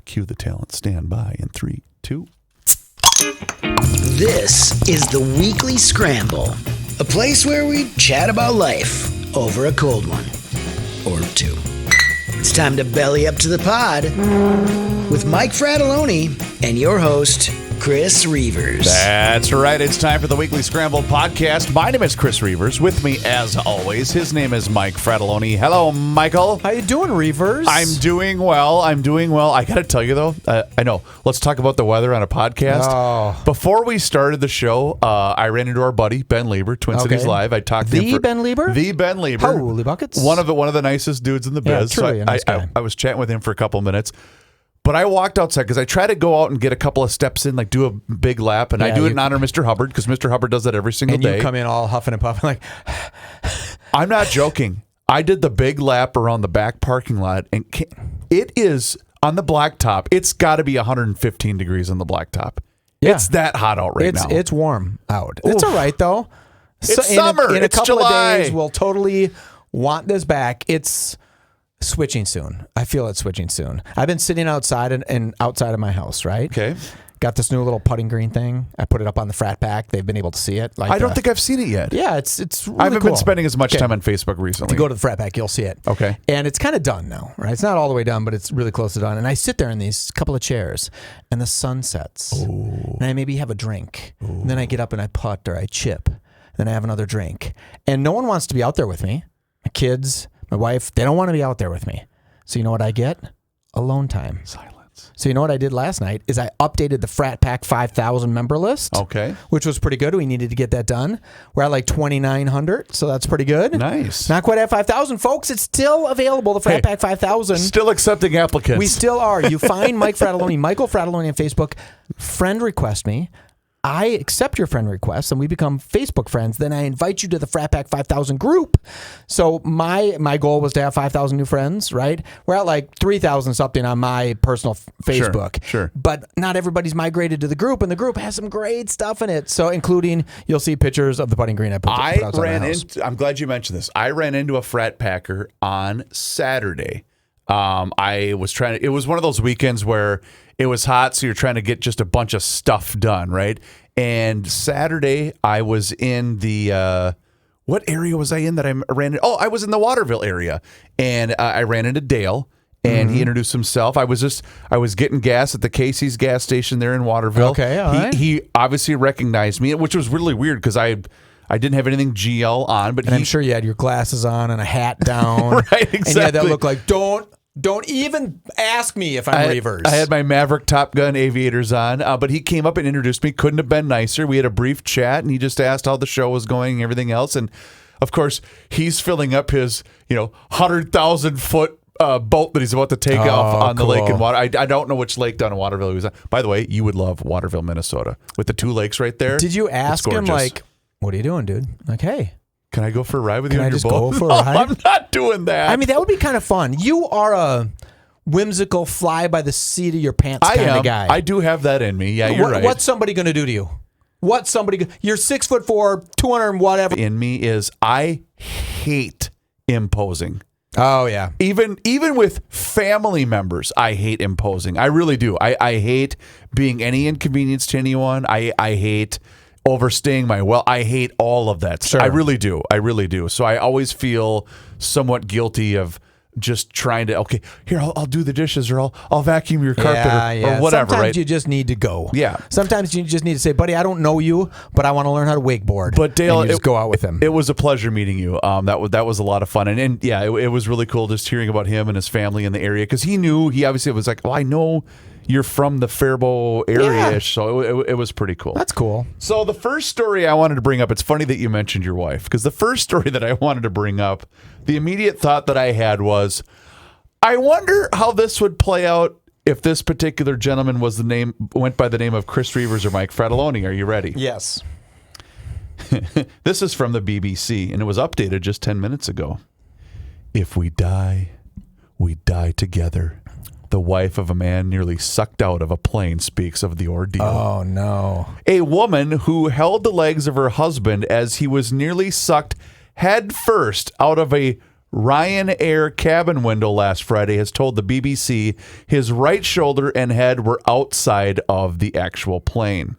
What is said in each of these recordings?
And cue the talent. Stand by in 3, 2. This is the Weekly Scramble, a place where we chat about life over a cold one or two. It's time to belly up to the pod with Mike Fratelloni and your host, Chris Reavers. That's right. It's time for the Weekly Scramble podcast. My name is Chris Reavers. With me, as always, his name is Mike Fratelloni. Hello, Michael. How you doing, Reavers? I'm doing well. I got to tell you, though, I know. Let's talk about the weather on a podcast. Oh. Before we started the show, I ran into our buddy, Ben Lieber, Twin Cities Live. I talked to him. Ben Lieber? The Ben Lieber. Holy buckets. One of the nicest dudes in the biz. Truly a nice guy. I was chatting with him for a couple of minutes. But I walked outside because I try to go out and get a couple of steps in, like do a big lap, and I do it in honor of Mr. Hubbard because Mr. Hubbard does that every single day. And you come in all huffing and puffing like... I'm not joking. I did the big lap around the back parking lot, and it is on the blacktop. It's got to be 115 degrees on the blacktop. Yeah. It's that hot out now. It's warm out. Oof. It's all right, though. It's summer. In a couple July. of days, we'll totally want this back. It's... switching soon. I feel it's switching soon. I've been sitting outside and outside of my house, right? Okay. Got this new little putting green thing. I put it up on the frat pack. They've been able to see it. I don't think I've seen it yet. Yeah, it's really I haven't cool. been spending as much time on Facebook recently. If you go to the frat pack, you'll see it. Okay. And it's kind of done now, right? It's not all the way done, but it's really close to done. And I sit there in these couple of chairs, and the sun sets. Ooh. And I maybe have a drink. Ooh. And then I get up and I putt or I chip. Then I have another drink. And no one wants to be out there with me. My kids, my wife, they don't want to be out there with me. So you know what I get? Alone time. Silence. So you know what I did last night is I updated the Frat Pack 5,000 member list. Okay. Which was pretty good. We needed to get that done. We're at like 2,900, so that's pretty good. Nice. Not quite at 5,000, folks. It's still available, the Frat Pack 5,000. Still accepting applicants. We still are. You find Mike Fratelloni, Michael Fratelloni on Facebook. Friend request me. I accept your friend request and we become Facebook friends. Then I invite you to the Frat Pack 5,000 group. So my goal was to have 5,000 new friends, right? We're at like 3,000 something on my personal Facebook. Sure. But not everybody's migrated to the group, and the group has some great stuff in it. So including, you'll see pictures of the putting green I put outside my house. I'm glad you mentioned this. I ran into a frat packer on Saturday. I was trying to, it was one of those weekends where it was hot, so you're trying to get just a bunch of stuff done, right? And Saturday, I was in the, what area was I in that I ran into? Oh, I was in the Waterville area, and I ran into Dale, and he introduced himself. I was getting gas at the Casey's gas station there in Waterville. Okay, all right. He obviously recognized me, which was really weird because I didn't have anything GL on, but I'm sure you had your glasses on and a hat down. Right, exactly. And you had that look like, don't even ask me if I'm Reavers. I had my Maverick Top Gun aviators on, but he came up and introduced me. Couldn't have been nicer. We had a brief chat, and he just asked how the show was going and everything else. And, of course, he's filling up his 100,000-foot boat that he's about to take off on the lake in water. I don't know which lake down in Waterville he was on. By the way, you would love Waterville, Minnesota, with the two lakes right there. Did you ask him, like, what are you doing, dude? Like, hey. Can I go for a ride with you on your boat? Can I just go for a ride? I'm not doing that. I mean, that would be kind of fun. You are a whimsical, fly by the seat of your pants kind of guy. I do have that in me. Yeah, you're right. What's somebody going to do to you? You're 6'4", 200 and whatever. In me is I hate imposing. Oh, yeah. Even with family members, I hate imposing. I really do. I hate being any inconvenience to anyone. I hate overstaying I hate all of that. Sure. I really do. So I always feel somewhat guilty of just trying to, okay, here, I'll do the dishes, or I'll vacuum your carpet, or whatever. Sometimes right? you just need to go. Yeah. Sometimes you just need to say, buddy, I don't know you, but I want to learn how to wakeboard. But Dale, and you just go out with him. It was a pleasure meeting you. That was a lot of fun, and yeah, it was really cool just hearing about him and his family in the area, because he obviously was like, oh, I know you're from the Faribault area-ish, so it was pretty cool. That's cool. So the first story I wanted to bring up, it's funny that you mentioned your wife, because the first story that I wanted to bring up, the immediate thought that I had was, I wonder how this would play out if this particular gentleman went by the name of Chris Reavers or Mike Fratelloni. Are you ready? Yes. This is from the BBC, and it was updated just 10 minutes ago. If we die, we die together. The wife of a man nearly sucked out of a plane speaks of the ordeal. Oh, no. A woman who held the legs of her husband as he was nearly sucked head first out of a Ryanair cabin window last Friday has told the BBC his right shoulder and head were outside of the actual plane.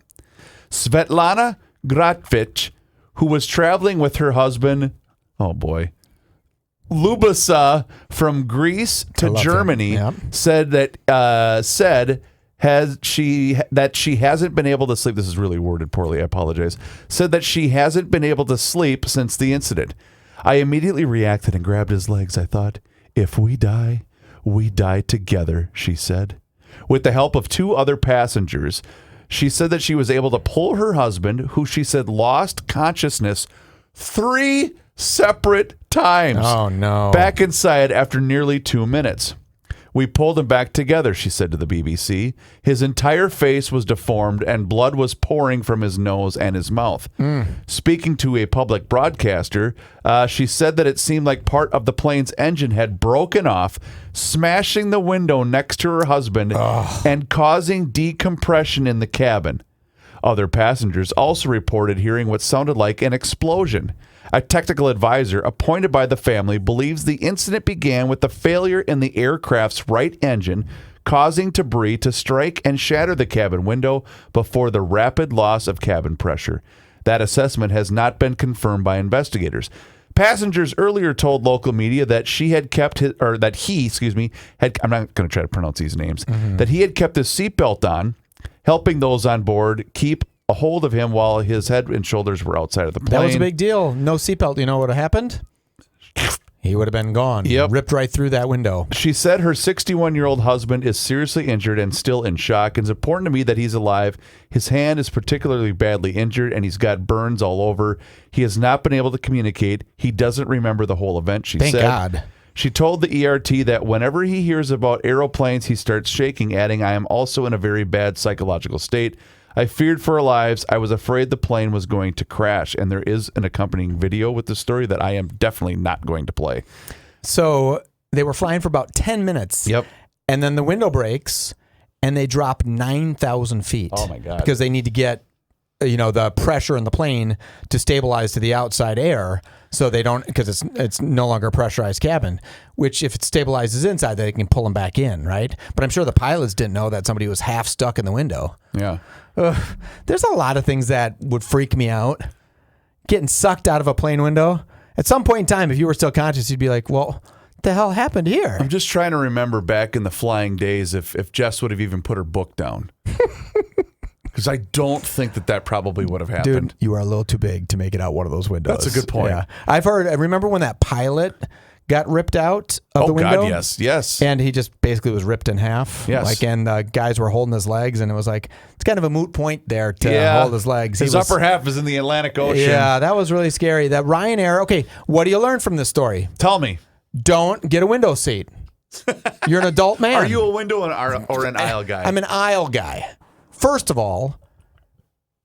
Svetlana Grković, who was traveling with her husband, Ljubisa from Greece to Germany, said she hasn't been able to sleep. This is really worded poorly. I apologize. Said that she hasn't been able to sleep since the incident. I immediately reacted and grabbed his legs. I thought, if we die together, she said. With the help of 2 other passengers, she said that she was able to pull her husband, who she said lost consciousness 3 separate times. Oh, no. Back inside after nearly 2 minutes. We pulled him back together, she said to the BBC. His entire face was deformed and blood was pouring from his nose and his mouth. Speaking to a public broadcaster, she said that it seemed like part of the plane's engine had broken off, smashing the window next to her husband and causing decompression in the cabin. Other passengers also reported hearing what sounded like an explosion. A technical advisor appointed by the family believes the incident began with the failure in the aircraft's right engine, causing debris to strike and shatter the cabin window before the rapid loss of cabin pressure. That assessment has not been confirmed by investigators. Passengers earlier told local media that he had I'm not going to try to pronounce these names, that he had kept his seatbelt on, helping those on board keep a hold of him while his head and shoulders were outside of the plane. That was a big deal. No seatbelt. You know what would have happened? He would have been gone. Yep. Ripped right through that window. She said her 61-year-old husband is seriously injured and still in shock. It's important to me that he's alive. His hand is particularly badly injured, and he's got burns all over. He has not been able to communicate. He doesn't remember the whole event, she said. Thank God. She told the ERT that whenever he hears about aeroplanes, he starts shaking, adding, I am also in a very bad psychological state. I feared for our lives. I was afraid the plane was going to crash. And there is an accompanying video with the story that I am definitely not going to play. So they were flying for about 10 minutes. Yep. And then the window breaks and they drop 9,000 feet. Oh, my God. Because they need to get, the pressure in the plane to stabilize to the outside air. So they don't, because it's no longer a pressurized cabin, which if it stabilizes inside, they can pull them back in, right? But I'm sure the pilots didn't know that somebody was half stuck in the window. Yeah. There's a lot of things that would freak me out. Getting sucked out of a plane window. At some point in time, if you were still conscious, you'd be like, well, what the hell happened here? I'm just trying to remember back in the flying days if Jess would have even put her book down. Because I don't think that probably would have happened. Dude, you are a little too big to make it out one of those windows. That's a good point. Yeah. I remember when that pilot got ripped out of the window? Oh, God, yes. And he just basically was ripped in half. Yes. And the guys were holding his legs, and it was like, it's kind of a moot point there to hold his legs. His upper half is in the Atlantic Ocean. Yeah, that was really scary. That Ryanair, okay, what do you learn from this story? Tell me. Don't get a window seat. You're an adult man. Are you a window or an aisle guy? I'm an aisle guy. First of all,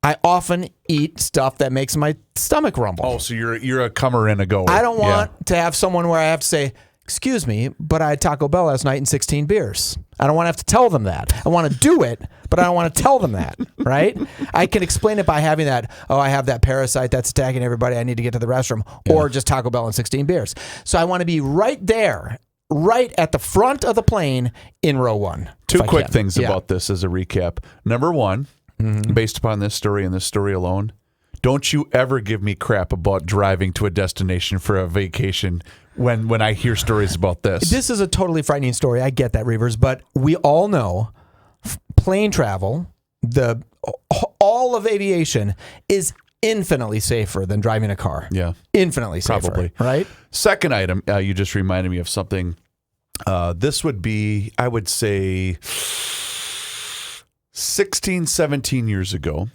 I often eat stuff that makes my stomach rumble. Oh, so you're a comer and a goer. I don't want to have someone where I have to say, excuse me, but I had Taco Bell last night and 16 beers. I don't want to have to tell them that. I want to do it, but I don't want to tell them that, right? I can explain it by having that, I have that parasite that's attacking everybody. I need to get to the restroom. Or just Taco Bell and 16 beers. So I want to be right there, right at the front of the plane in row 1. Two quick things about this as a recap. Number 1, based upon this story and this story alone, don't you ever give me crap about driving to a destination for a vacation when I hear stories about this. This is a totally frightening story. I get that, Reavers, but we all know plane travel, all of aviation is infinitely safer than driving a car. Yeah. Infinitely safer. Probably. Right? Second item, you just reminded me of something. This would be, I would say, 16, 17 years ago.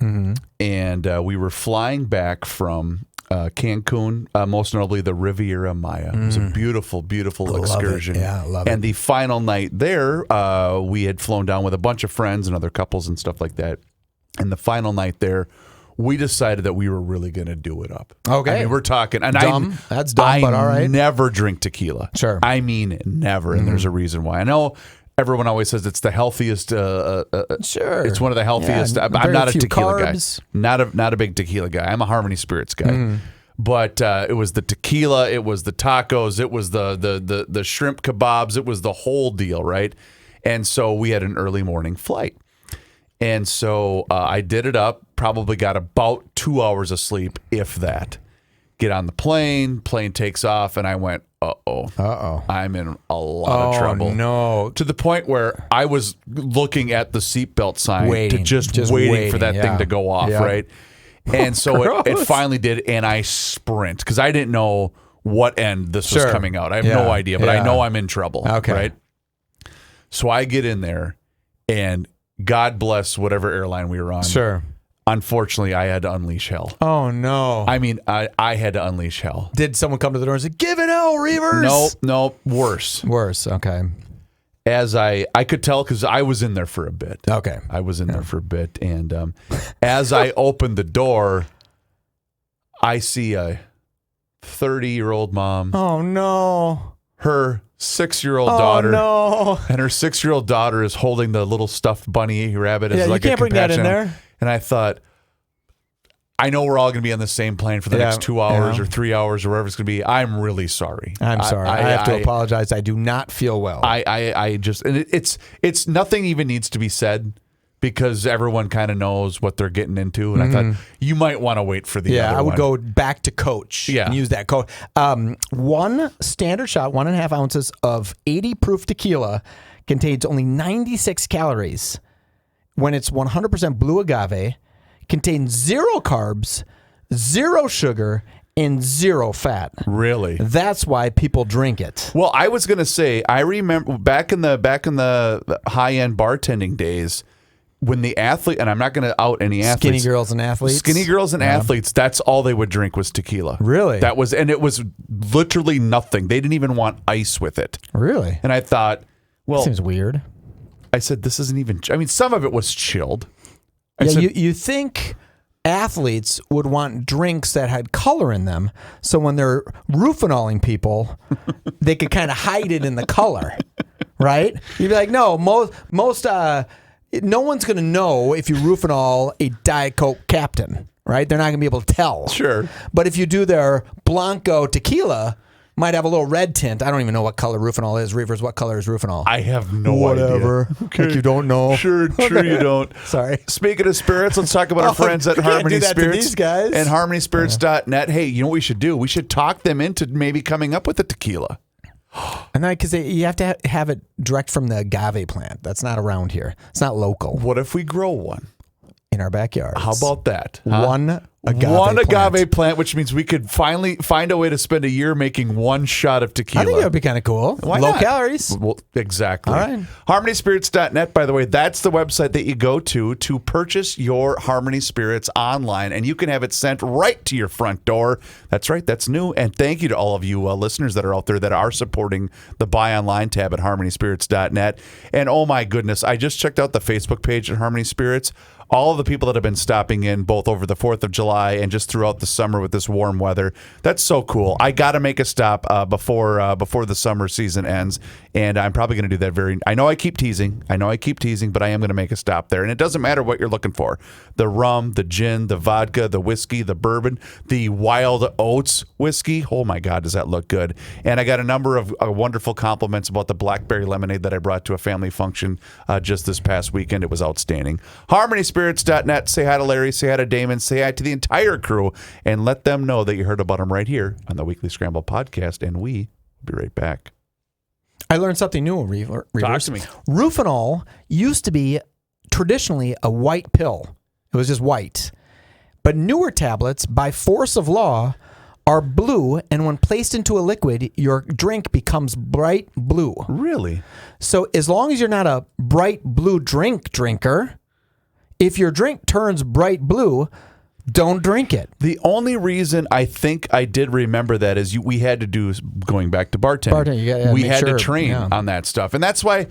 And we were flying back from Cancun, most notably the Riviera Maya. It was a beautiful, beautiful excursion. Yeah, I love it. And the final night there, we had flown down with a bunch of friends and other couples and stuff like that. And the final night there, we decided that we were really going to do it up. Okay. I mean, we're talking. And dumb. That's dumb, but all right. I never drink tequila. Sure. I mean, never. And there's a reason why. I know everyone always says it's the healthiest. Sure. It's one of the healthiest. Yeah, I'm not a tequila carbs. guy. Not a big tequila guy. I'm a Harmony Spirits guy. But it was the tequila, it was the tacos, it was the shrimp kebabs, it was the whole deal, right? And so we had an early morning flight. And so I did it up, probably got about 2 hours of sleep, if that. Get on the plane takes off, and I went, uh-oh, I'm in a lot of trouble. No. To the point where I was looking at the seatbelt sign, Waiting for that thing to go off, right? And so it finally did, and I sprint because I didn't know what end this was coming out. I have no idea, but I know I'm in trouble, right? So I get in there, and God bless whatever airline we were on. Sure. Unfortunately, I had to unleash hell. Oh, no. I mean, I had to unleash hell. Did someone come to the door and say, give it hell, Reavers? No, worse. Worse, okay. As I could tell because I was in there for a bit. Okay. I was in there for a bit. And as I opened the door, I see a 30-year-old mom. Oh, no. Her 6-year-old daughter. Oh, no. And her 6-year-old daughter is holding the little stuffed bunny rabbit. As like you can't bring that in there. And I thought, I know we're all going to be on the same plane for the next 2 hours or 3 hours or wherever it's going to be. I'm really sorry. I'm sorry. I have to apologize. I do not feel well. I just, and it's nothing even needs to be said because everyone kind of knows what they're getting into. And I thought you might want to wait for the other one. I would go back to Coach and use that code. One standard shot, 1.5 ounces of 80 proof tequila contains only 96 calories. When it's 100% blue agave, contains 0 carbs, 0 sugar, and 0 fat. Really? That's why people drink it. Well, I was going to say, I remember back in the high-end bartending days, when the athlete, and I'm not going to out any athletes. Skinny girls and athletes, that's all they would drink was tequila. Really? And it was literally nothing. They didn't even want ice with it. Really? And I thought, well, that seems weird. I said, this isn't even, I mean, some of it was chilled. You think athletes would want drinks that had color in them, so when they're roofinoling people, they could kind of hide it in the color, right? You'd be like, no, most no one's going to know if you roofinol a Diet Coke Captain, right? They're not going to be able to tell. Sure. But if you do their Blanco tequila, might have a little red tint. I don't even know what color Roofinol is. Reavers, what color is Roofinol? I have no idea. Whatever. Okay. Like you don't know. Sure you don't. Sorry. Speaking of spirits, let's talk about our friends at Harmony Spirits these guys. and harmonyspirits.net. Hey, you know what we should do? We should talk them into maybe coming up with a tequila. And because you have to have it direct from the agave plant. That's not around here. It's not local. What if we grow one in our backyard? How about that? One agave plant, which means we could finally find a way to spend a year making one shot of tequila. I think that would be kind of cool. Why Low not? calories. Well, exactly. All right. HarmonySpirits.net, by the way, that's the website that you go to purchase your Harmony Spirits online, and you can have it sent right to your front door. That's right. That's new. And thank you to all of you listeners that are out there that are supporting the Buy Online tab at HarmonySpirits.net. And oh my goodness, I just checked out the Facebook page at Harmony Spirits. All of the people that have been stopping in both over the 4th of July and just throughout the summer with this warm weather. That's so cool. I got to make a stop before the summer season ends, and I'm probably going to do that I know I keep teasing, but I am going to make a stop there. And it doesn't matter what you're looking for. The rum, the gin, the vodka, the whiskey, the bourbon, the wild oats whiskey. Oh my God, does that look good. And I got a number of wonderful compliments about the blackberry lemonade that I brought to a family function just this past weekend. It was outstanding. HarmonySpirits.net. Say hi to Larry, say hi to Damon, say hi to the entire crew, and let them know that you heard about them right here on the Weekly Scramble podcast, and we will be right back. I learned something new, Reavers. Talk to me. Roofinol used to be traditionally a white pill. It was just white. But newer tablets, by force of law, are blue, and when placed into a liquid, your drink becomes bright blue. Really? So as long as you're not a bright blue drinker, if your drink turns bright blue, don't drink it. The only reason I think I did remember that is we had to do, going back to bartending, we had to train on that stuff. And that's why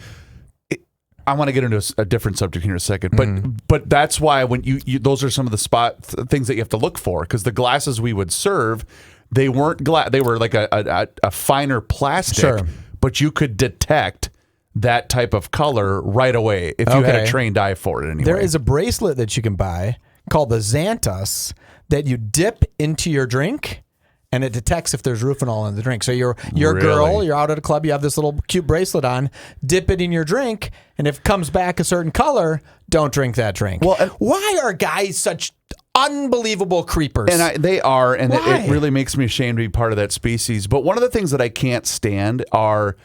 I want to get into a different subject here in a second. But that's why when you those are some of the things that you have to look for, because the glasses we would serve, they weren't glass. They were like a finer plastic, but you could detect that type of color right away if you had a trained eye for it anyway. There is a bracelet that you can buy called the Xantus that you dip into your drink, and it detects if there's rufinol in the drink. So you're a Really? girl, you're out at a club, you have this little cute bracelet on, dip it in your drink, and if it comes back a certain color, don't drink that drink. Well, why are guys such unbelievable creepers? And they are, and Why? it really makes me ashamed to be part of that species. But one of the things that I can't stand are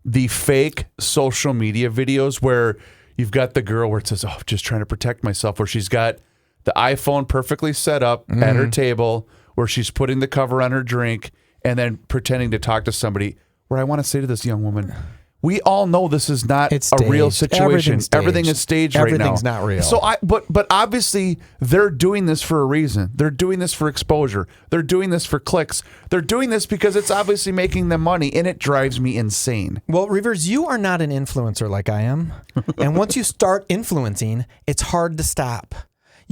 the fake social media videos where you've got the girl where it says, "Oh, just trying to protect myself," where she's got the iPhone perfectly set up at her table, where she's putting the cover on her drink and then pretending to talk to somebody. Where I want to say to this young woman, we all know this is not It's a real staged. situation. Everything's Everything staged. is staged right now. Everything's not real. So but obviously they're doing this for a reason. They're doing this for exposure. They're doing this for clicks. They're doing this because it's obviously making them money, and it drives me insane. Well, Reavers, you are not an influencer like I am. And once you start influencing, it's hard to stop.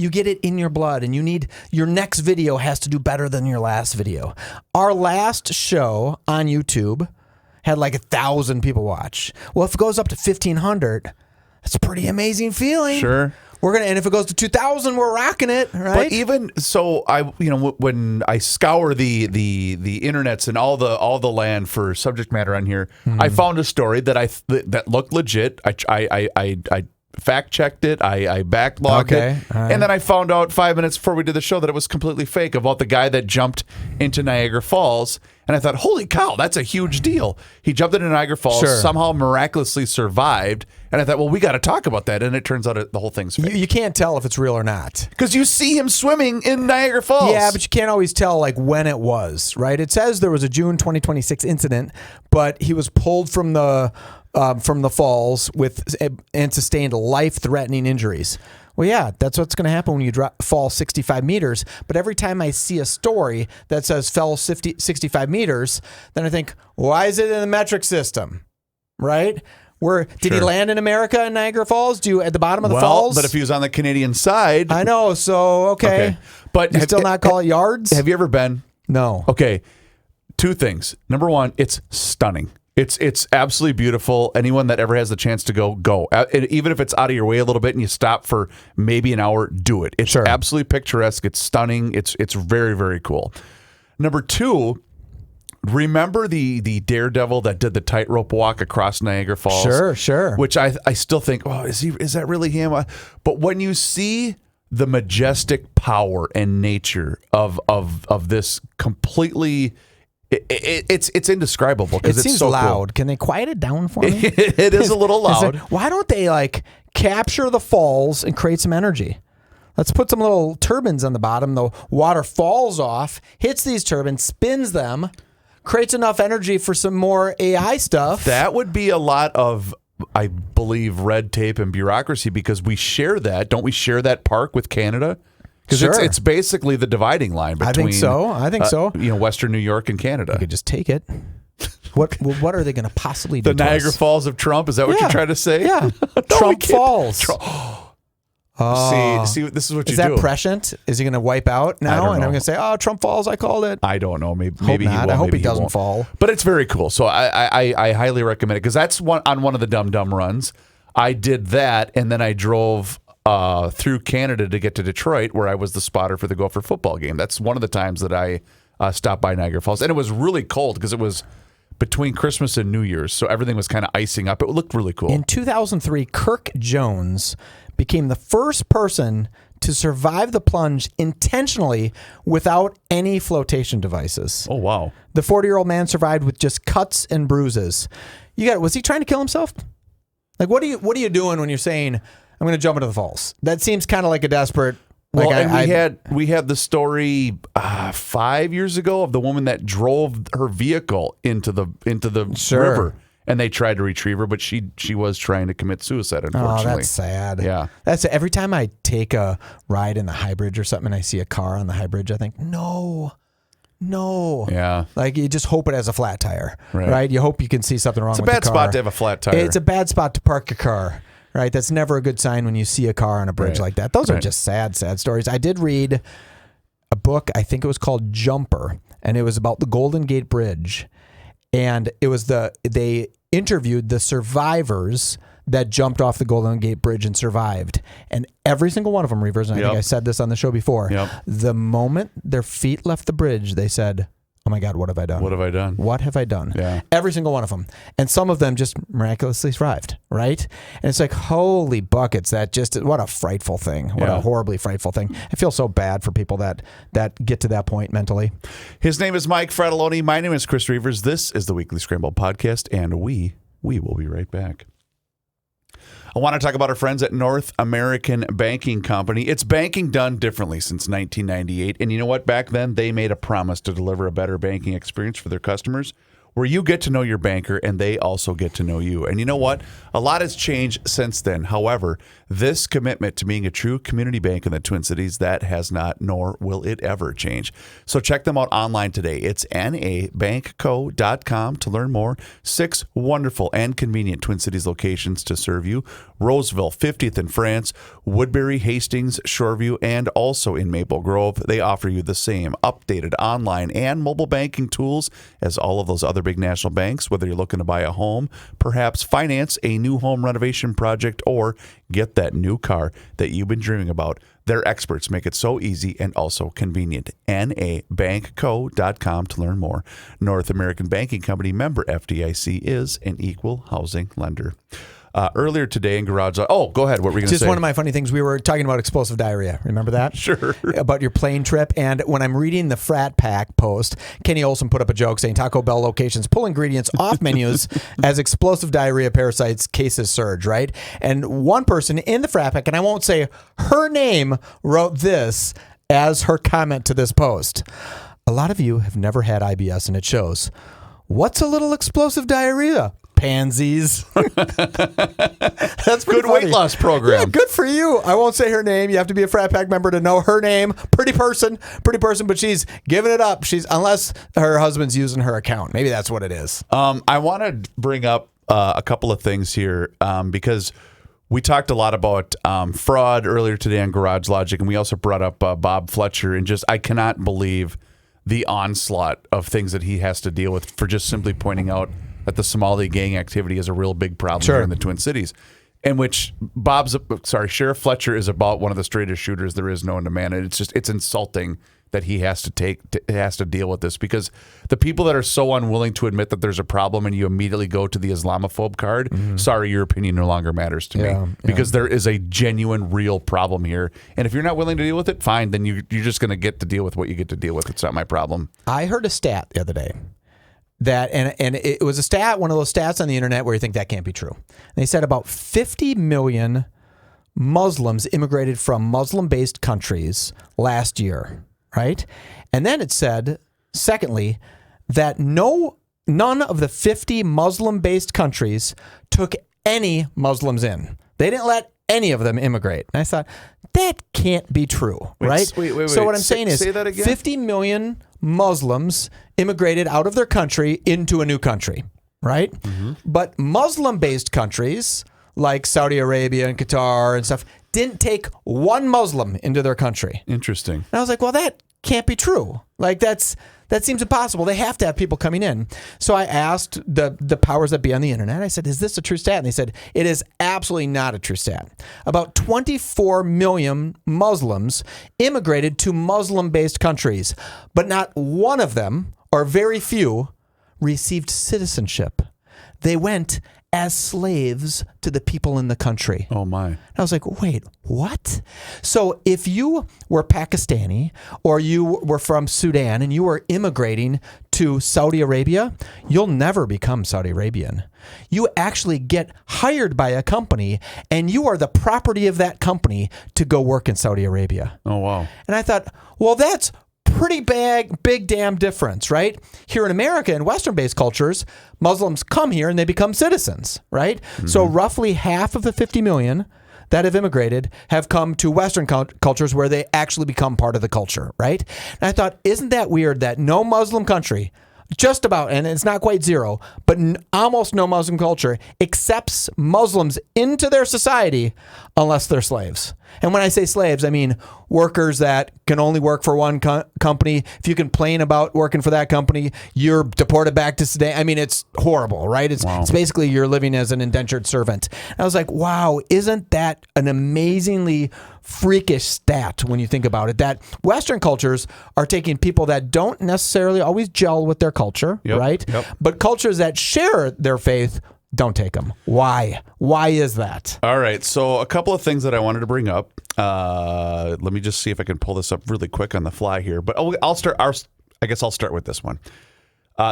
You get it in your blood, and your next video has to do better than your last video. Our last show on YouTube had like 1,000 people watch. Well, if it goes up to 1,500, that's a pretty amazing feeling. Sure. And if it goes to 2,000, we're rocking it, right? But even so, when I scour the internets and all the land for subject matter on here, I found a story that looked legit. I fact checked it. I backlogged it, all right. and then I found out 5 minutes before we did the show that it was completely fake about the guy that jumped into Niagara Falls. And I thought, holy cow, that's a huge deal. He jumped into Niagara Falls, Sure. somehow miraculously survived. And I thought, well, we got to talk about that. And it turns out the whole thing's fake. You can't tell if it's real or not. Because you see him swimming in Niagara Falls. Yeah, but you can't always tell like when it was, right? It says there was a June 2026 incident, but he was pulled from the falls and sustained life-threatening injuries. Well, yeah, that's what's going to happen when you fall 65 meters. But every time I see a story that says fell 65 meters, then I think, why is it in the metric system, right? Did he land in America in Niagara Falls? At the bottom of the falls? But if he was on the Canadian side, I know. So okay. But you still not call it yards? Have you ever been? No. Okay, two things. Number one, it's stunning. It's absolutely beautiful. Anyone that ever has the chance to go. Even if it's out of your way a little bit and you stop for maybe an hour, do it. It's absolutely picturesque. It's stunning. It's very, very cool. Number two, remember the daredevil that did the tightrope walk across Niagara Falls? Sure. Which I still think, oh, is that really him? But when you see the majestic power and nature of this completely, it's indescribable because It it's seems so loud. cool. Can they quiet it down for me? It is a little loud. Why don't they capture the falls and create some energy? Let's put some little turbines on the bottom. The water falls off, hits these turbines, spins them, creates enough energy for some more AI stuff. That would be a lot of, I believe, red tape and bureaucracy because we share that. Don't we share that park with Canada? Because it's basically the dividing line between. I think so. Western New York and Canada. You could just take it. What are they going to possibly do? The Niagara Falls of Trump? Is that what you're trying to say? Yeah. Trump Falls. See, this is what you do. Is that prescient? Is he going to wipe out now? And I'm going to say, oh, Trump Falls, I called it. I don't know. Maybe he not. will. I hope maybe he doesn't won't. fall. But it's very cool. So I highly recommend it because that's on one of the Dum Dum runs. I did that, and then I drove through Canada to get to Detroit, where I was the spotter for the Gopher football game. That's one of the times that I stopped by Niagara Falls. And it was really cold because it was between Christmas and New Year's, so everything was kind of icing up. It looked really cool. In 2003, Kirk Jones became the first person to survive the plunge intentionally without any flotation devices. Oh, wow. The 40-year-old man survived with just cuts and bruises. Was he trying to kill himself? Like, what are you doing when you're saying, I'm going to jump into the falls? That seems kind of like a desperate. We had the story 5 years ago of the woman that drove her vehicle into the river, and they tried to retrieve her, but she was trying to commit suicide. Unfortunately, oh, that's sad. Yeah, that's every time I take a ride in the high bridge or something, and I see a car on the high bridge, I think, no. Yeah. Like you just hope it has a flat tire, right? You hope you can see something wrong with the car. It's a bad spot to have a flat tire. It's a bad spot to park your car, right? That's never a good sign when you see a car on a bridge like that. Those are just sad stories. I did read a book, I think it was called Jumper, and it was about the Golden Gate Bridge. And it was they interviewed the survivors that jumped off the Golden Gate Bridge and survived. And every single one of them, Reavers, and I think I said this on the show before, the moment their feet left the bridge, they said, oh my God, what have I done? What have I done? What have I done? Yeah. Every single one of them. And some of them just miraculously thrived, right? And it's like, holy buckets, what a frightful thing. What a horribly frightful thing. I feel so bad for people that get to that point mentally. His name is Mike Fratelloni. My name is Chris Reavers. This is the Weekly Scramble podcast, and we will be right back. I want to talk about our friends at North American Banking Company. It's banking done differently since 1998. And you know what? Back then, they made a promise to deliver a better banking experience for their customers, where you get to know your banker and they also get to know you. And you know what? A lot has changed since then. However, this commitment to being a true community bank in the Twin Cities, that has not, nor will it ever change. So check them out online today. It's nabankco.com to learn more. 6 wonderful and convenient Twin Cities locations to serve you. Roseville, 50th in France, Woodbury, Hastings, Shoreview, and also in Maple Grove. They offer you the same updated online and mobile banking tools as all of those other big national banks, whether you're looking to buy a home, perhaps finance a new home renovation project, or get that new car that you've been dreaming about. Their experts make it so easy and also convenient. nabankco.com to learn more. North American Banking Company, member FDIC, is an equal housing lender. Earlier today in Garage... Oh, go ahead. What were you going to say? Just one of my funny things. We were talking about explosive diarrhea. Remember that? Sure. About your plane trip. And when I'm reading the Frat Pack post, Kenny Olson put up a joke saying Taco Bell locations pull ingredients off menus as explosive diarrhea parasites cases surge, right? And one person in the Frat Pack, and I won't say her name, wrote this as her comment to this post. A lot of you have never had IBS, and it shows. What's a little explosive diarrhea? Pansies. That's good funny. weight loss program. Yeah, good for you. I won't say her name. You have to be a Frat Pack member to know her name. Pretty person, but she's giving it up. Unless her husband's using her account. Maybe that's what it is. I want to bring up a couple of things here because we talked a lot about fraud earlier today on Garage Logic, and we also brought up Bob Fletcher, and I cannot believe the onslaught of things that he has to deal with for just simply pointing out that the Somali gang activity is a real big problem here in the Twin Cities, in which Sheriff Fletcher is about one of the straightest shooters there is known to man. And it's insulting that he has to deal with this, because the people that are so unwilling to admit that there's a problem and you immediately go to the Islamophobe card, sorry, your opinion no longer matters to me, because there is a genuine, real problem here. And if you're not willing to deal with it, fine, then you're just going to get to deal with what you get to deal with. It's not my problem. I heard a stat the other day. That and it was a stat, one of those stats on the internet where you think that can't be true. They said about 50 million Muslims immigrated from Muslim-based countries last year, right? And then it said, secondly, that none of the 50 Muslim-based countries took any Muslims in. They didn't let any of them immigrate. And I thought, that can't be true, right? Wait. So what I'm saying is, say that again? 50 million Muslims immigrated out of their country into a new country, right? But Muslim-based countries like Saudi Arabia and Qatar and stuff didn't take one Muslim into their country. Interesting. And I was like, well, that can't be true. Like that seems impossible. They have to have people coming in. So I asked the powers that be on the internet. I said, is this a true stat? And they said, it is absolutely not a true stat. About 24 million Muslims immigrated to Muslim-based countries, but not one of them, or very few, received citizenship. They went as slaves to the people in the country. Oh, my. And I was like, wait, what? So if you were Pakistani or you were from Sudan and you were immigrating to Saudi Arabia, you'll never become Saudi Arabian. You actually get hired by a company and you are the property of that company to go work in Saudi Arabia. Oh, wow. And I thought, well, that's pretty big damn difference, right? Here in America, in Western-based cultures, Muslims come here and they become citizens, right? So roughly half of the 50 million that have immigrated have come to Western cultures where they actually become part of the culture, right? And I thought, isn't that weird that no Muslim country, just about, and it's not quite zero, but almost no Muslim culture accepts Muslims into their society unless they're slaves. And when I say slaves, I mean workers that can only work for one company. If you complain about working for that company, you're deported back to Sudan. I mean, it's horrible, right? It's basically you're living as an indentured servant. And I was like, wow, isn't that an amazingly freakish stat when you think about it? That Western cultures are taking people that don't necessarily always gel with their culture, right? Yep. But cultures that share their faith don't take them. Why? Why is that? All right. So a couple of things that I wanted to bring up. Let me just see if I can pull this up really quick on the fly here. But I'll start. I guess I'll start with this one.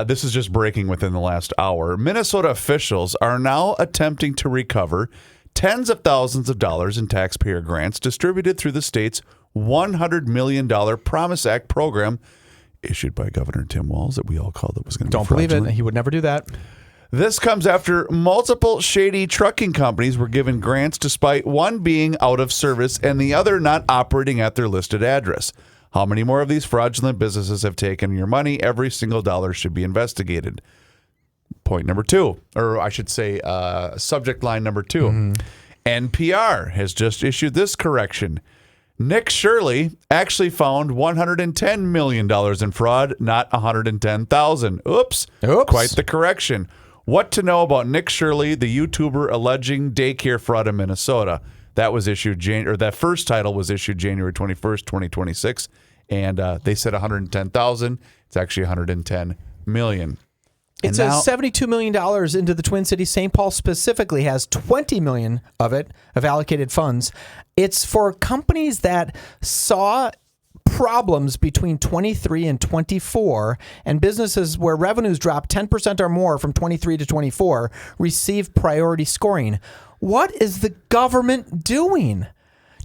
This is just breaking within the last hour. Minnesota officials are now attempting to recover tens of thousands of dollars in taxpayer grants distributed through the state's $100 million Promise Act program issued by Governor Tim Walz that we all called it was going to be fraudulent. Don't believe it. He would never do that. This comes after multiple shady trucking companies were given grants despite one being out of service and the other not operating at their listed address. How many more of these fraudulent businesses have taken your money? Every single dollar should be investigated. Point number 2, or I should say subject line number 2. NPR has just issued this correction. Nick Shirley actually found $110 million in fraud, not $110,000. Oops. Quite the correction. What to know about Nick Shirley, the YouTuber alleging daycare fraud in Minnesota? That was issued that first title was issued January 21st, 2026, and they said $110,000. It's actually $110 million. It says $72 million into the Twin Cities. St. Paul specifically has $20 million of allocated funds. It's for companies that saw problems between 23 and 24, and businesses where revenues dropped 10% or more from 23 to 24 receive priority scoring. What is the government doing?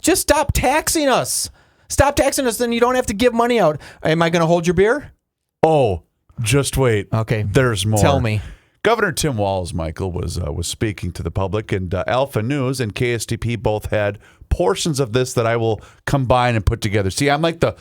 Just stop taxing us. Stop taxing us, then you don't have to give money out. Am I going to hold your beer? Oh, just wait. Okay. There's more. Tell me. Governor Tim Walz, Michael, was speaking to the public, and Alpha News and KSTP both had portions of this that I will combine and put together. See, I'm like the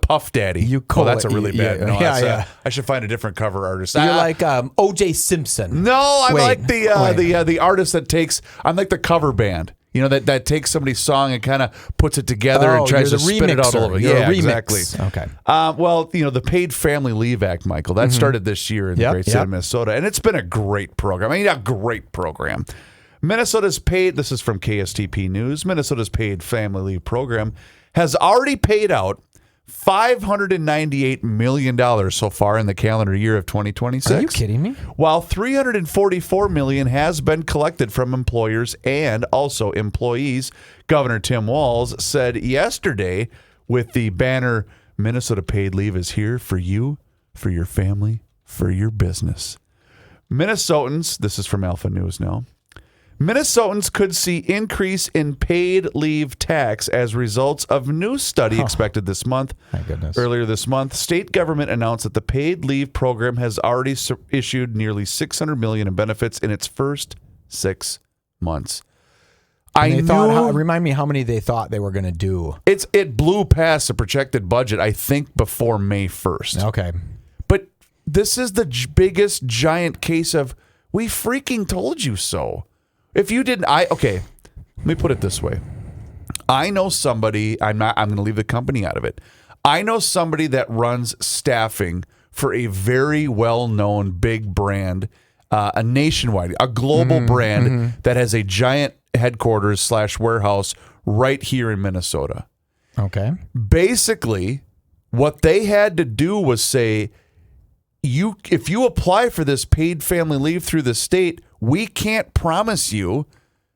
Puff Daddy. That's a really bad. I should find a different cover artist. You're like O.J. Simpson. No, I'm like the artist that takes. I'm like the cover band. You know, that takes somebody's song and kind of puts it together and tries to spin it out a little bit. Yeah, exactly. Okay. Well, the Paid Family Leave Act, Michael, that started this year in the great state of Minnesota, and it's been a great program. I mean, a great program. Minnesota's paid, this is from KSTP News, Minnesota's Paid Family Leave program has already paid out $598 million so far in the calendar year of 2026. Are you kidding me? While $344 million has been collected from employers and also employees, Governor Tim Walz said yesterday with the banner, Minnesota Paid Leave is here for you, for your family, for your business. Minnesotans, this is from Alpha News now, Minnesotans could see increase in paid leave tax as results of new study expected this month. My goodness. Earlier this month, state government announced that the paid leave program has already issued nearly $600 million in benefits in its first 6 months. Remind me how many they thought they were going to do. It blew past the projected budget, I think, before May 1st. Okay. But this is the biggest giant case of we freaking told you so. If you didn't, okay, let me put it this way. I know somebody, I'm going to leave the company out of it. I know somebody that runs staffing for a very well-known big brand, a nationwide, a global brand that has a giant headquarters / warehouse right here in Minnesota. Okay. Basically, what they had to do was say, if you apply for this paid family leave through the state, we can't promise you.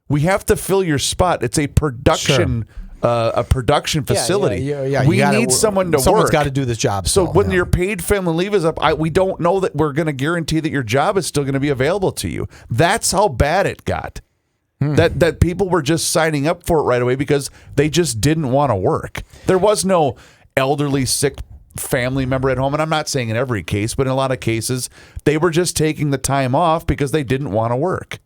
We have to fill your spot. It's a production facility. We need someone to work. Someone's got to do this job. So when your paid family leave is up, we don't know that we're going to guarantee that your job is still going to be available to you. That's how bad it got. That people were just signing up for it right away because they just didn't want to work. There was no elderly, sick family member at home, and I'm not saying in every case, but in a lot of cases, they were just taking the time off because they didn't want to work.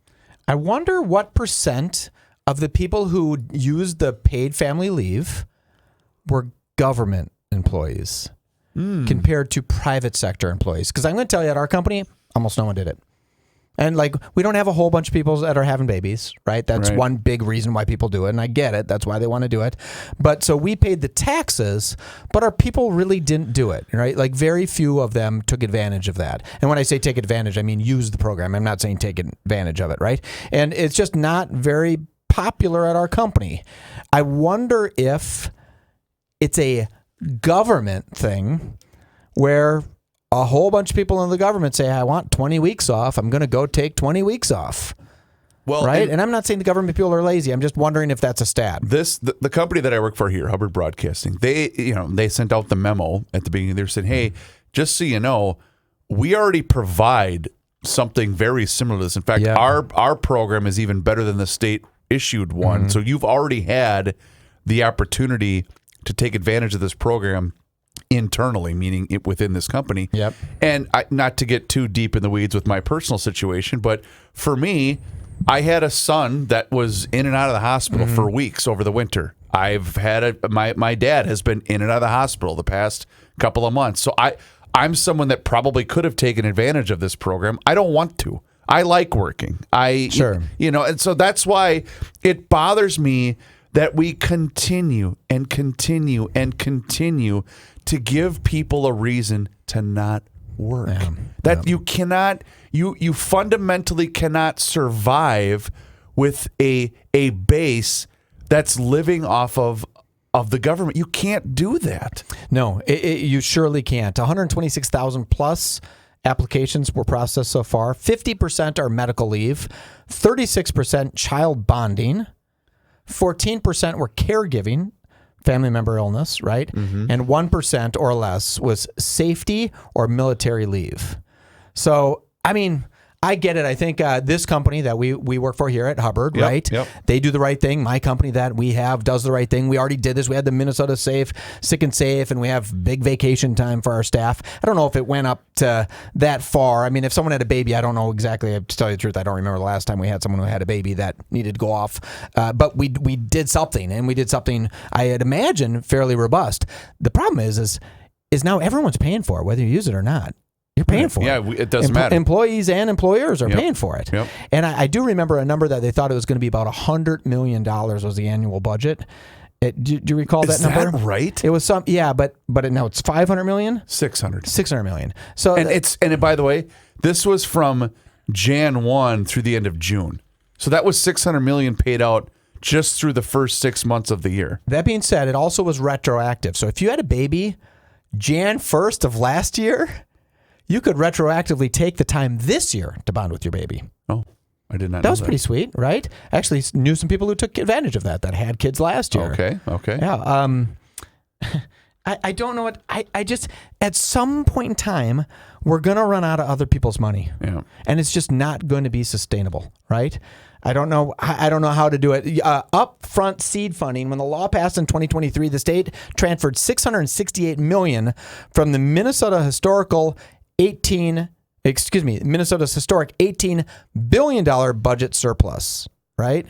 I wonder what % of the people who used the paid family leave were government employees compared to private sector employees. Because I'm going to tell you, at our company, almost no one did it. And like, we don't have a whole bunch of people that are having babies, right? That's Right. one big reason why people do it. And I get it. That's why they want to do it. But so we paid the taxes, but our people really didn't do it, right? Like very few of them took advantage of that. And when I say take advantage, I mean use the program. I'm not saying take advantage of it, right? And it's just not very popular at our company. I wonder if it's a government thing where a whole bunch of people in the government say, I want 20 weeks off. I'm going to go take 20 weeks off. Well, right? And I'm not saying the government people are lazy. I'm just wondering if that's a stat. The company that I work for here, Hubbard Broadcasting, they sent out the memo at the beginning. They're saying, hey, just so you know, we already provide something very similar to this. In fact, our program is even better than the state issued one. So you've already had the opportunity to take advantage of this program internally, meaning within this company. Yep. And not to get too deep in the weeds with my personal situation, but for me, I had a son that was in and out of the hospital for weeks over the winter. I've had my dad has been in and out of the hospital the past couple of months. So I'm someone that probably could have taken advantage of this program. I don't want to. I like working. Sure. And so that's why it bothers me that we continue and continue and continue to give people a reason to not work. You cannot, you fundamentally cannot survive with a base that's living off of the government. You can't do that. No, you surely can't. 126,000 plus applications were processed so far. 50% are medical leave, 36% child bonding, 14% were caregiving, family member illness, right? And 1% or less was safety or military leave. So, I mean, I get it. I think this company that we work for here at Hubbard, right? Yep. They do the right thing. My company that we have does the right thing. We already did this. We had the Minnesota Sick and Safe, and we have big vacation time for our staff. I don't know if it went up to that far. I mean, if someone had a baby, I don't know exactly. To tell you the truth, I don't remember the last time we had someone who had a baby that needed to go off. But we did something, and we did something I had imagined fairly robust. The problem is now everyone's paying for it, whether you use it or not. You're paying for it. Yeah, it doesn't matter. Employees and employers are paying for it. Yep. And I do remember a number that they thought it was going to be about $100 million was the annual budget. Do you recall that number? Is that right? It was some, but now it's $500 million? 600. $600 million. So And by the way, this was from Jan 1 through the end of June. So that was $600 million paid out just through the first 6 months of the year. That being said, it also was retroactive. So if you had a baby Jan 1st of last year, you could retroactively take the time this year to bond with your baby. Oh, I did not know that. That was pretty sweet, right? Actually, knew some people who took advantage of that had kids last year. Okay. Yeah. I don't know what, I just, at some point in time, we're going to run out of other people's money. Yeah. And it's just not going to be sustainable, right? I don't know how to do it. Upfront seed funding. When the law passed in 2023, the state transferred $668 million from the Minnesota's historic $18 billion budget surplus, right?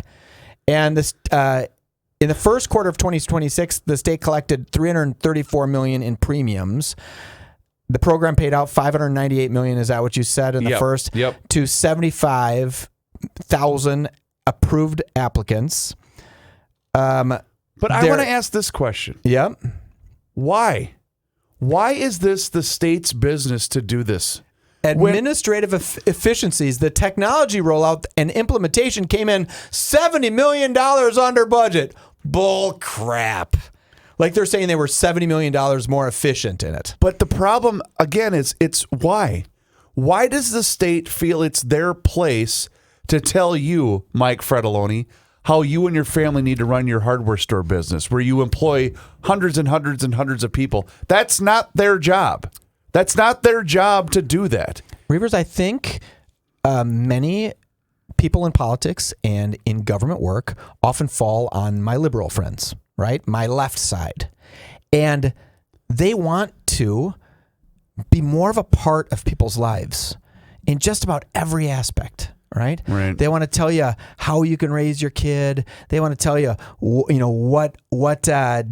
And this in the first quarter of 2026, the state collected $334 million in premiums. The program paid out $598 million. Is that what you said in the first? Yep. To 75,000 approved applicants. But I want to ask this question. Yep. Why? Why is this the state's business to do this? Administrative efficiencies, the technology rollout and implementation came in $70 million under budget. Bull crap. Like they're saying they were $70 million more efficient in it. But the problem, again, is it's why? Why does the state feel it's their place to tell you, Mike Fredoloni, how you and your family need to run your hardware store business, where you employ hundreds and hundreds and hundreds of people? That's not their job. That's not their job to do that. Reavers, I think many people in politics and in government work often fall on my liberal friends, right? My left side. And they want to be more of a part of people's lives in just about every aspect, Right? Right. They want to tell you how you can raise your kid. They want to tell you, what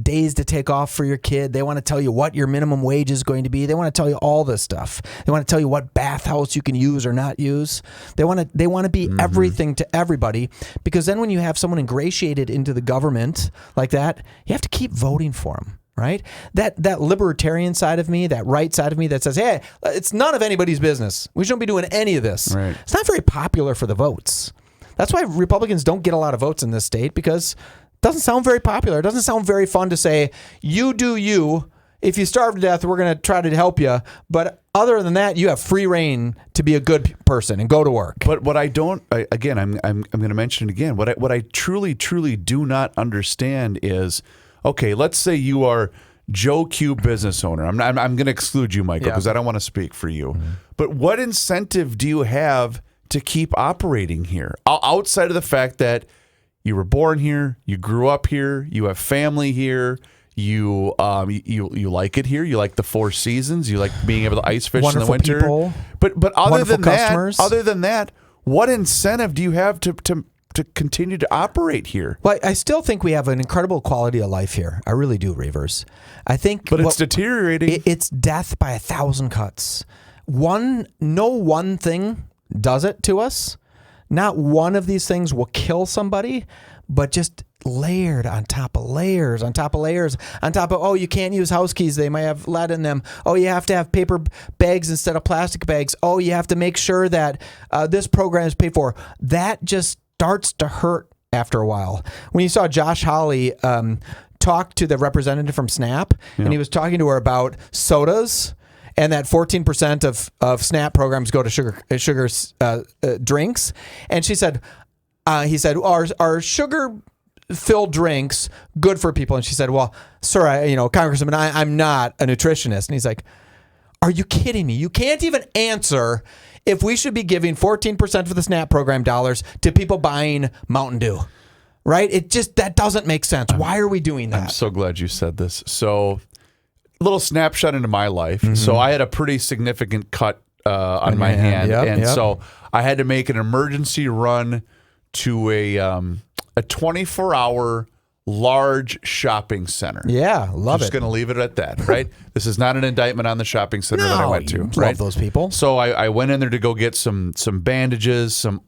days to take off for your kid. They want to tell you what your minimum wage is going to be. They want to tell you all this stuff. They want to tell you what bathhouse you can use or not use. They want to be everything to everybody, because then when you have someone ingratiated into the government like that, you have to keep voting for them. Right? That libertarian side of me, that right side of me that says, hey, it's none of anybody's business. We shouldn't be doing any of this. Right. It's not very popular for the votes. That's why Republicans don't get a lot of votes in this state, because it doesn't sound very popular. It doesn't sound very fun to say, you do you. If you starve to death, we're going to try to help you. But other than that, you have free reign to be a good person and go to work. But what I'm going to mention it again. What I truly do not understand is, okay, let's say you are Joe Q business owner. I'm going to exclude you, Michael, because I don't want to speak for you. Mm-hmm. But what incentive do you have to keep operating here outside of the fact that you were born here, you grew up here, you have family here, you like it here, you like the Four Seasons, you like being able to ice fish in the winter. People, but other than customers. that, what incentive do you have to continue to operate here? Well, I still think we have an incredible quality of life here. I really do, Reavers. I think, but it's deteriorating. It's death by 1,000 cuts. No one thing does it to us. Not one of these things will kill somebody, but just layered on top of layers, on top of layers, on top of, oh, you can't use house keys. They might have lead in them. Oh, you have to have paper bags instead of plastic bags. Oh, you have to make sure that this program is paid for. That just starts to hurt after a while. When you saw Josh Hawley talk to the representative from SNAP, and he was talking to her about sodas, and that 14% of SNAP programs go to sugar drinks, and he said, are sugar-filled drinks good for people? And she said, well, sir, Congressman, I'm not a nutritionist. And he's like, are you kidding me? You can't even answer if we should be giving 14% of the SNAP program dollars to people buying Mountain Dew, right? That doesn't make sense. Why are we doing that? I'm so glad you said this. So, a little snapshot into my life. Mm-hmm. So, I had a pretty significant cut on my hand. So, I had to make an emergency run to a 24-hour large shopping center. Yeah, love it. Just going to leave it at that, right? This is not an indictment on the shopping center that I went to. Love those people. So I went in there to go get some bandages, some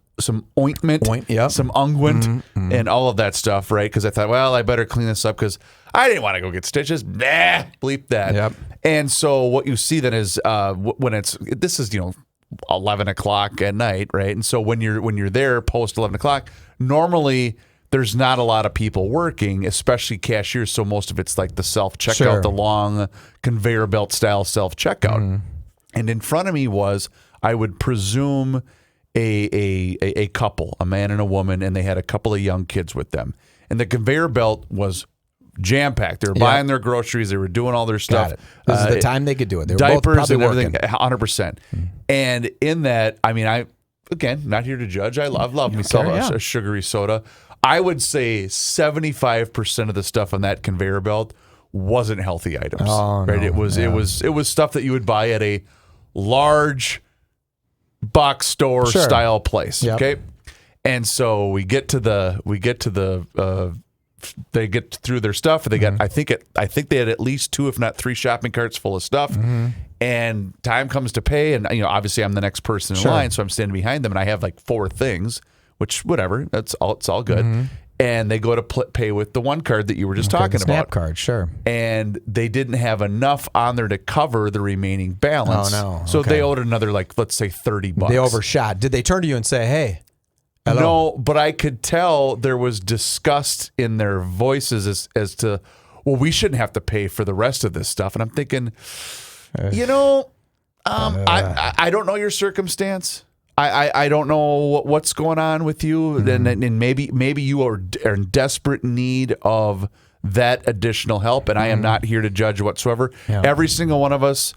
ointment, some unguent, and all of that stuff, right? Because I thought, well, I better clean this up because I didn't want to go get stitches. Nah, bleep that. Yep. And so what you see then is when this is 11 o'clock at night, right? And so when you're there post 11 o'clock, normally there's not a lot of people working, especially cashiers. So most of it's like the self-checkout, the long conveyor belt style self-checkout. And in front of me was, I would presume, a couple, a man and a woman, and they had a couple of young kids with them. And the conveyor belt was jam-packed. They were buying their groceries. They were doing all their stuff. This is the time they could do it. They were diapers both and working. everything, 100%. And in that, again, not here to judge. I love myself a sugary soda. I would say 75% of the stuff on that conveyor belt wasn't healthy items. Oh, right? No. It was stuff that you would buy at a large box store style place. Yep. Okay. And so they get through their stuff. They got, I think they had at least 2, if not 3 shopping carts full of stuff. And time comes to pay. And, obviously I'm the next person in line. So I'm standing behind them and I have like 4 things, which whatever, it's all good. And they go to pay with the one card that you were just talking about. Snap card, sure. And they didn't have enough on there to cover the remaining balance. Oh, no. So they owed another, let's say $30. They overshot. Did they turn to you and say, hey, hello? No, but I could tell there was disgust in their voices as to, well, we shouldn't have to pay for the rest of this stuff. And I'm thinking, I don't know your circumstance. I don't know what's going on with you, and maybe you are in desperate need of that additional help, and I am not here to judge whatsoever. Yeah. Every single one of us,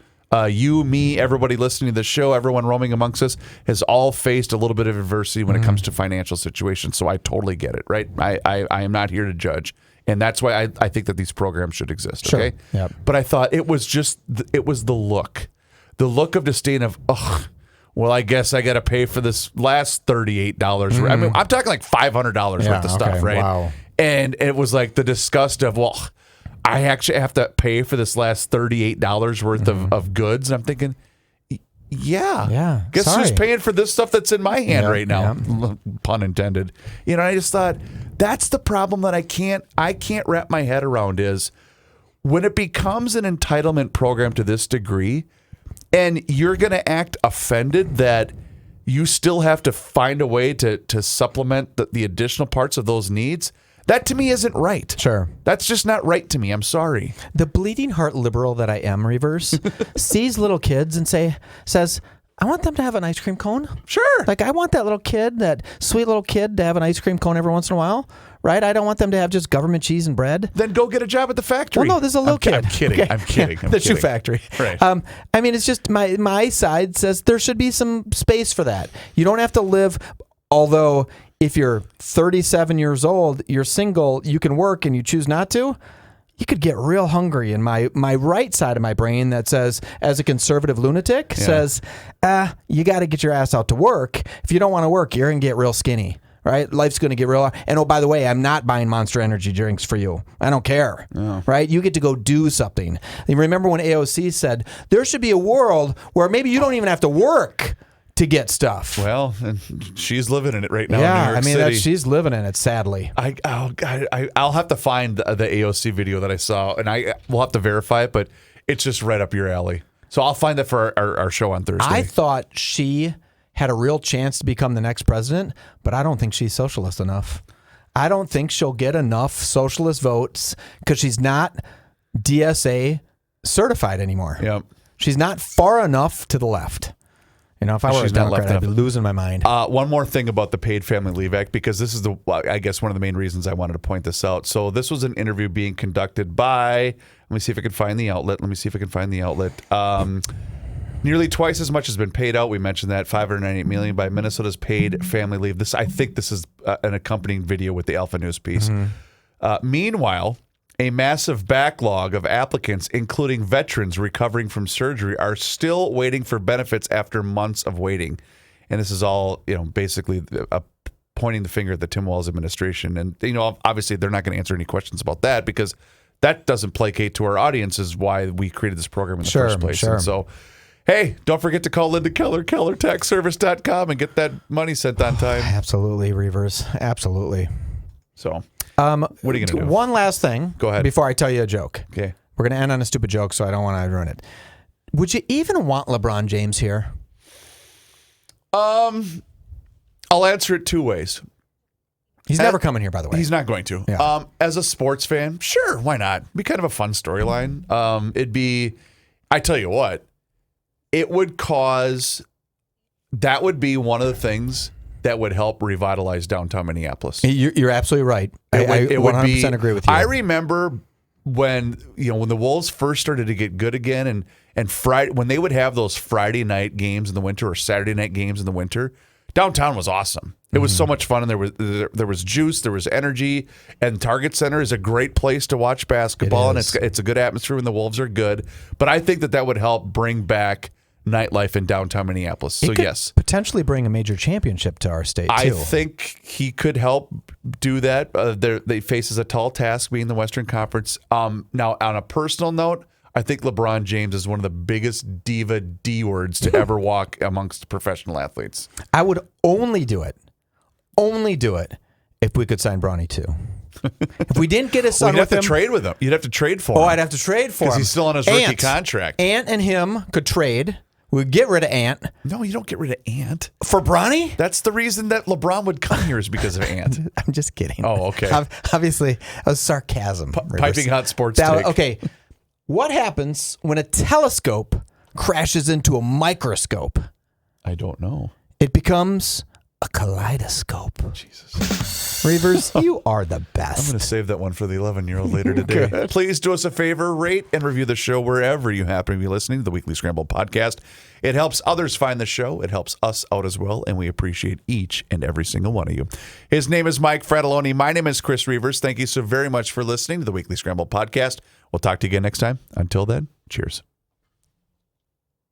you, me, everybody listening to the show, everyone roaming amongst us, has all faced a little bit of adversity when it comes to financial situations, so I totally get it, right? I am not here to judge, and that's why I think that these programs should exist, Sure. okay? Yep. But I thought it was the look. The look of disdain of, ugh, well, I guess I got to pay for this last $38. I mean, I'm talking like $500 worth of stuff, right? Wow. And it was like the disgust of, well, I actually have to pay for this last $38 worth of goods. And I'm thinking, yeah. Guess who's paying for this stuff that's in my hand right now? Pun intended. You know, I just thought that's the problem that I can't wrap my head around is when it becomes an entitlement program to this degree, and you're going to act offended that you still have to find a way to supplement the additional parts of those needs. That to me isn't right. Sure. That's just not right to me. I'm sorry. The bleeding heart liberal that I am, Reavers, sees little kids and says, I want them to have an ice cream cone. Sure. Like, I want that little kid, that sweet little kid, to have an ice cream cone every once in a while, right? I don't want them to have just government cheese and bread. Then go get a job at the factory. Well, no, there's a little kid. I'm kidding. Okay. I'm kidding. The shoe factory. Right. I mean, it's just my side says there should be some space for that. You don't have to live, although if you're 37 years old, you're single, you can work and you choose not to, you could get real hungry. And my right side of my brain that says, as a conservative lunatic, says, you got to get your ass out to work. If you don't want to work, you're going to get real skinny, right? Life's going to get real. And oh, by the way, I'm not buying Monster Energy drinks for you. I don't care, right? You get to go do something. And remember when AOC said, there should be a world where maybe you don't even have to work to get stuff. Well, and she's living in it right now. Yeah, in New York City. she's living in it. Sadly, I'll have to find the AOC video that I saw, and we'll have to verify it. But it's just right up your alley. So I'll find that for our show on Thursday. I thought she had a real chance to become the next president, but I don't think she's socialist enough. I don't think she'll get enough socialist votes because she's not DSA certified anymore. Yep. She's not far enough to the left. You know, if I were a Democrat, I'd be losing my mind. One more thing about the Paid Family Leave Act, because this is I guess one of the main reasons I wanted to point this out. So this was an interview being conducted by, let me see if I can find the outlet. Nearly twice as much has been paid out. We mentioned that, $598 million by Minnesota's Paid Family Leave. I think this is an accompanying video with the Alpha News piece. Meanwhile, a massive backlog of applicants, including veterans recovering from surgery, are still waiting for benefits after months of waiting. And this is all, basically pointing the finger at the Tim Walz administration. And, obviously they're not going to answer any questions about that because that doesn't placate to our audience is why we created this program in the first place. Sure. And so, hey, don't forget to call Linda Keller, KellerTaxService.com, and get that money sent on time. Absolutely, Reavers. Absolutely. So, what are you going to do? One last thing. Go ahead. Before I tell you a joke. Okay. We're going to end on a stupid joke, so I don't want to ruin it. Would you even want LeBron James here? I'll answer it two ways. He's never coming here, by the way. He's not going to. Yeah. As a sports fan, sure, why not? It'd be kind of a fun storyline. I tell you what, that would be one of the things that would help revitalize downtown Minneapolis. You're absolutely right. I 100% agree with you. I remember when the Wolves first started to get good again, and Friday when they would have those Friday night games in the winter or Saturday night games in the winter, downtown was awesome. It was so much fun, and there was juice, there was energy, and Target Center is a great place to watch basketball, and it's a good atmosphere when the Wolves are good. But I think that would help bring back nightlife in downtown Minneapolis. So yes, potentially bring a major championship to our state too. I think he could help do that. They faces a tall task being the Western Conference. Now, on a personal note, I think LeBron James is one of the biggest diva D words to ever walk amongst professional athletes. I would only do it if we could sign Bronny too. If we didn't get his son, you'd have to trade with him. You'd have to trade for him. Oh, I'd have to trade for him because he's still on his rookie contract. Ant and him could trade. We'd get rid of Ant. No, you don't get rid of Ant. For Bronny? That's the reason that LeBron would come here is because of Ant. I'm just kidding. Oh, okay. Obviously, that was sarcasm. Piping hot sports take. Okay. What happens when a telescope crashes into a microscope? I don't know. It becomes a kaleidoscope. Jesus. Reavers, you are the best. I'm going to save that one for the 11-year-old later today. Please do us a favor, rate and review the show wherever you happen to be listening to the Weekly Scramble podcast. It helps others find the show. It helps us out as well, and we appreciate each and every single one of you. His name is Mike Fratelloni. My name is Chris Reavers. Thank you so very much for listening to the Weekly Scramble podcast. We'll talk to you again next time. Until then, cheers.